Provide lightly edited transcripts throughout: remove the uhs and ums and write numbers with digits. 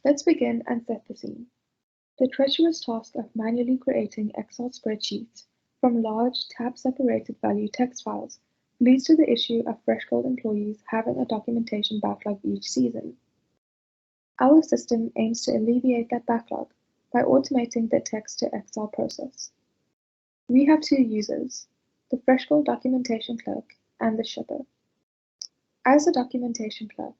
Let's begin and set the scene. The treacherous task of manually creating Excel spreadsheets from large, tab-separated value text files leads to the issue of FreshGold employees having a documentation backlog each season. Our system aims to alleviate that backlog by automating the text-to-Excel process. We have two users, the FreshGold documentation clerk and the shipper. As a documentation clerk,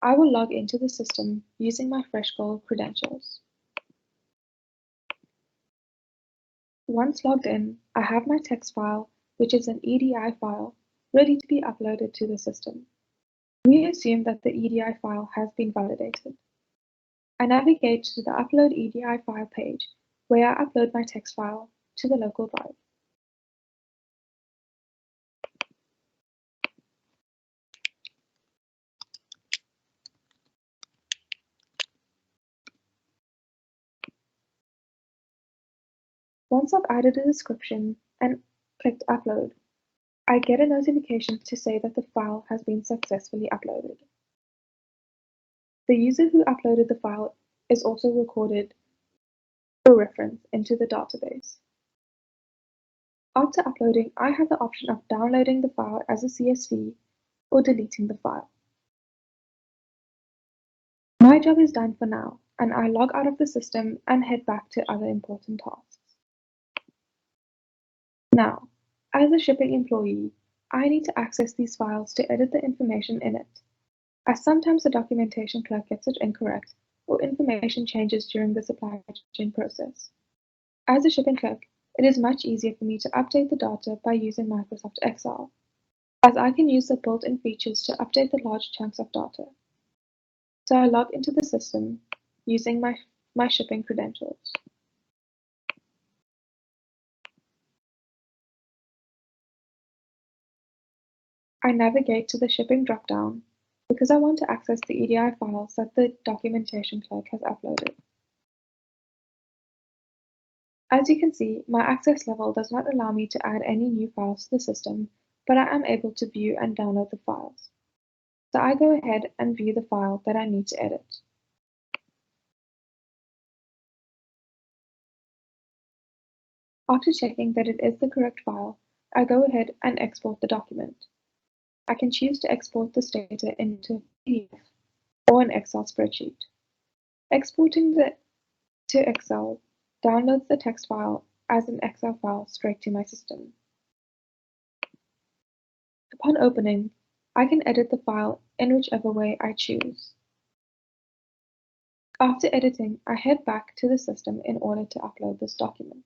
I will log into the system using my FreshGold credentials. Once logged in, I have my text file, which is an EDI file, ready to be uploaded to the system. We assume that the EDI file has been validated. I navigate to the Upload EDI file page, where I upload my text file to the local drive. Once I've added a description and clicked Upload, I get a notification to say that the file has been successfully uploaded. The user who uploaded the file is also recorded for reference into the database. After uploading, I have the option of downloading the file as a CSV or deleting the file. My job is done for now, and I log out of the system and head back to other important tasks. Now, as a shipping employee, I need to access these files to edit the information in it, as sometimes the documentation clerk gets it incorrect or information changes during the supply chain process. As a shipping clerk, it is much easier for me to update the data by using Microsoft Excel, as I can use the built-in features to update the large chunks of data. So I log into the system using my shipping credentials. I navigate to the shipping dropdown because I want to access the EDI files that the documentation clerk has uploaded. As you can see, my access level does not allow me to add any new files to the system, but I am able to view and download the files. So I go ahead and view the file that I need to edit. After checking that it is the correct file, I go ahead and export the document. I can choose to export this data into a PDF or an Excel spreadsheet. Exporting to Excel downloads the text file as an Excel file straight to my system. Upon opening, I can edit the file in whichever way I choose. After editing, I head back to the system in order to upload this document.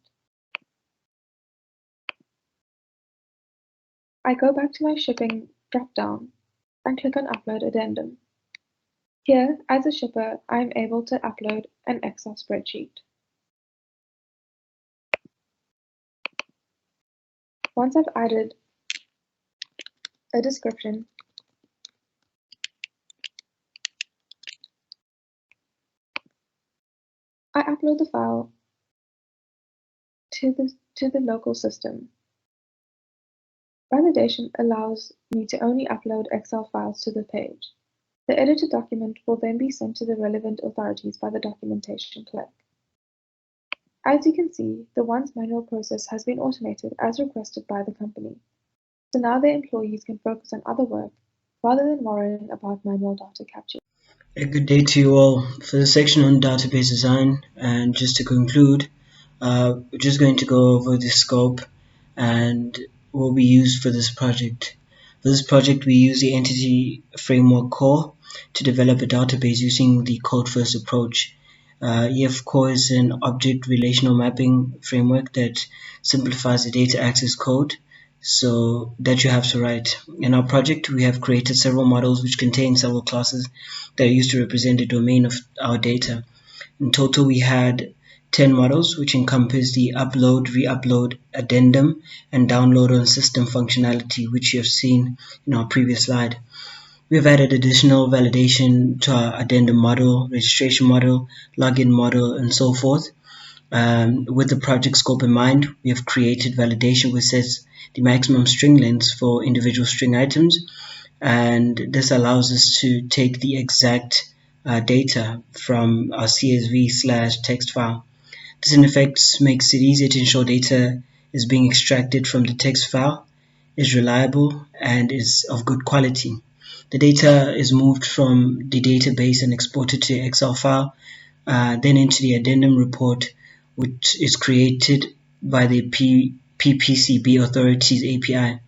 I go back to my shipping drop-down and click on Upload Addendum. Here, as a shipper, I am able to upload an Excel spreadsheet. Once I've added a description, I upload the file to the local system. Validation allows me to only upload Excel files to the page. The edited document will then be sent to the relevant authorities by the documentation clerk. As you can see, the once manual process has been automated as requested by the company. So now their employees can focus on other work rather than worrying about manual data capture. A good day to you all. For the section on database design, and just to conclude, we're just going to go over the scope and what we used for this project. For this project, we use the Entity Framework Core to develop a database using the code-first approach. EF Core is an object relational mapping framework that simplifies the data access code so that you have to write. In our project, we have created several models which contain several classes that are used to represent the domain of our data. In total, we had 10 models, which encompass the upload, re-upload, addendum, and download on system functionality, which you have seen in our previous slide. We've added additional validation to our addendum model, registration model, login model, and so forth. With the project scope in mind, we have created validation which sets the maximum string lengths for individual string items, and this allows us to take the exact data from our CSV/text file. This in effect makes it easier to ensure data is being extracted from the text file, is reliable, and is of good quality. The data is moved from the database and exported to Excel file, then into the Addendum report, which is created by the PPCB Authorities API.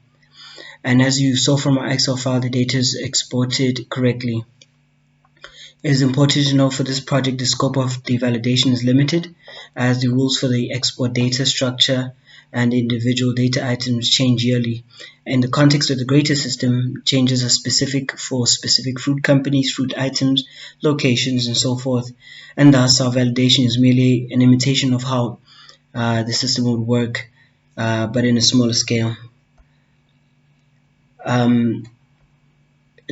And as you saw from our Excel file, the data is exported correctly. It is important to note for this project the scope of the validation is limited, as the rules for the export data structure and individual data items change yearly. In the context of the greater system, changes are specific for specific fruit companies, fruit items, locations, and so forth, and thus our validation is merely an imitation of how the system would work, but in a smaller scale.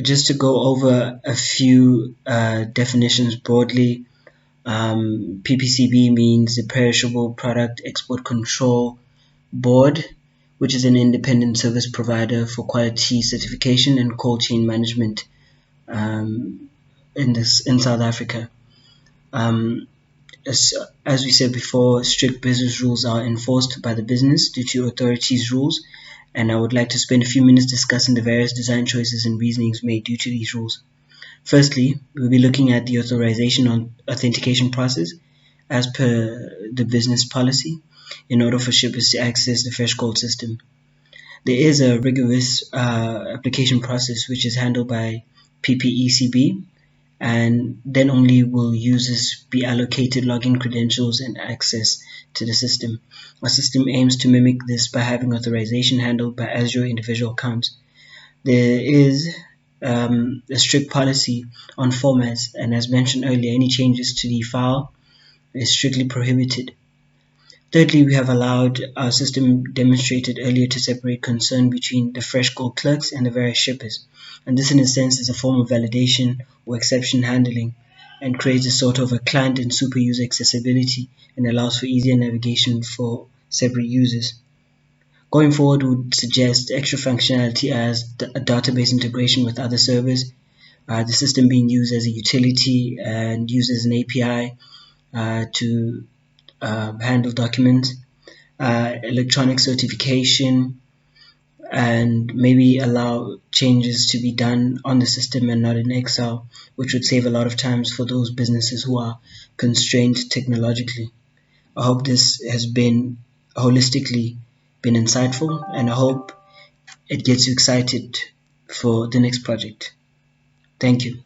Just to go over a few definitions broadly, PPCB means the Perishable Product Export Control Board, which is an independent service provider for quality certification and cold chain management in South Africa. As we said before, strict business rules are enforced by the business due to authorities' rules, and I would like to spend a few minutes discussing the various design choices and reasonings made due to these rules. Firstly, we'll be looking at the authorization on authentication process as per the business policy in order for shippers to access the FreshGold system. There is a rigorous application process which is handled by PPECB, and then only will users be allocated login credentials and access to the system. Our system aims to mimic this by having authorization handled by Azure individual accounts. There is a strict policy on formats, and as mentioned earlier, any changes to the file is strictly prohibited. Thirdly, we have allowed our system demonstrated earlier to separate concern between the FreshGold clerks and the various shippers, and this in a sense is a form of validation or exception handling, and creates a sort of a client and super user accessibility and allows for easier navigation for separate users. Going forward, we would suggest extra functionality as a database integration with other servers, the system being used as a utility and used as an API to handle documents, electronic certification, and maybe allow changes to be done on the system and not in Excel, which would save a lot of times for those businesses who are constrained technologically. I hope this has been holistically been insightful, and I hope it gets you excited for the next project. Thank you.